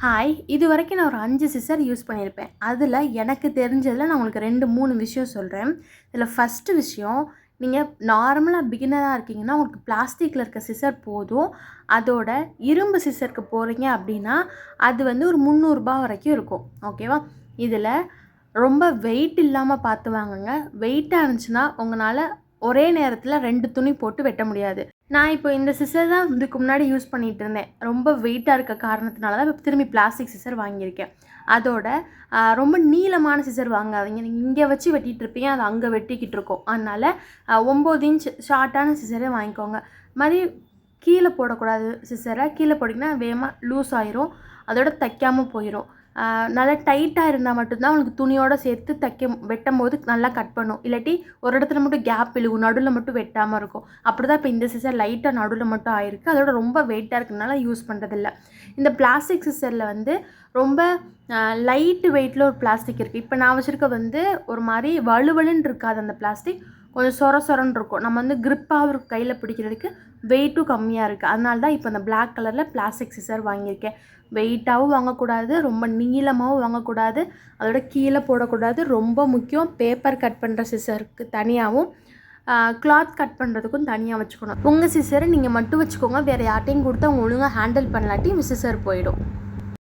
Hi! இதுவரைக்கும் நான் ஒரு 5 சிசர் யூஸ் பண்ணியிருப்பேன். அதில எனக்கு தெரிஞ்சதில நான் உங்களுக்கு 2, 3 விஷயம் சொல்றேன். இதில ஃபர்ஸ்ட்டு விஷயம், நீங்க நார்மலா பிகினரா இருக்கீங்கன்னா, உங்களுக்கு பிளாஸ்டிக்கில இருக்க சிசர் போதும். அதோட இரும்பு சிசருக்கு போறீங்க அப்படின்னா, அது வந்து ஒரு ரூ. 300 வரைக்கும் இருக்கும். ஓகேவா? இதில ரொம்ப வெயிட் இல்லாம பார்த்து வாங்குங்க. வெயிட்டா இருந்துச்சுன்னா, உங்கனால ஒரே நேரத்தில 2 துணி போட்டு வெட்ட முடியாது. நான் இப்போ இந்த சிசர் தான் இதுக்கு முன்னாடி யூஸ் பண்ணிட்டு இருந்தேன். ரொம்ப வெயிட்டா இருக்க காரணத்தினால தான் இப்ப திரும்பி பிளாஸ்டிக் சிசர் வாங்கியிருக்கேன். அதோட ரொம்ப நீளமான சிசர் வாங்காதீங்க. நீங்க இங்க வச்சு வெட்டிட்டு இருப்பீங்க. அது அங்க வெட்டிக்கிட்டு இருக்கும். அதனால 9 இன்ச் ஷார்ட்டான சிசரே வாங்கிக்கோங்க. மாரி கீழ போடக்கூடாது சிசர. கீழ போட்டிங்கன்னா வேகமா லூஸ் ஆயிரும். அதோட தைக்காம போயிரும். நல்லா டைட்டா இருந்தா மட்டும் தான் உங்களுக்கு துணியோட சேர்த்து வெட்டும்போது நல்லா கட் பண்ணும். இல்லாட்டி ஒரு இடத்துல மட்டும் கேப் விழுகும். நடுவுல மட்டும் வெட்டாம இருக்கும். அப்படிதான் இப்போ இந்த சிசர் லைட்டா நடுவுல மட்டும் ஆயிருக்கு. அதோட ரொம்ப வெயிட்டா இருக்கனால யூஸ் பண்றதில்ல. இந்த பிளாஸ்டிக் சிசர்ல வந்து ரொம்ப லைட் வெயிட்ல ஒரு பிளாஸ்டிக் இருக்கு. இப்போ நான் வச்சிருக்க வந்து ஒரு மாரி வழுவழுன்னு இருக்காது அந்த பிளாஸ்டிக். கொஞ்சம் சொர சொரன்னு இருக்கும். நம்ம வந்து கிரிப்பாவும் இருக்கும் கையில பிடிக்கிறதுக்கு. வெயிட்டும் கம்மியா இருக்கு. அதனால தான் இப்போ இந்த பிளாக் கலர்ல பிளாஸ்டிக் சிசர் வாங்கியிருக்கேன். வெயிட்டாவும் வாங்கக்கூடாது, ரொம்ப நீளமாவும் வாங்கக்கூடாது, அதோட கீழ போடக்கூடாது. ரொம்ப முக்கியம் பேப்பர் கட் பண்ணுற சிசருக்கு தனியாகவும், கிளாத் கட் பண்ணுறதுக்கும் தனியாக வச்சுக்கணும். உங்கள் சிசரை நீங்கள் மட்டும் வச்சுக்கோங்க. வேறு யார்ட்டையும் கொடுத்து அவங்க ஒழுங்காக ஹேண்டில் பண்ணலாட்டி சிசர் போயிடும்.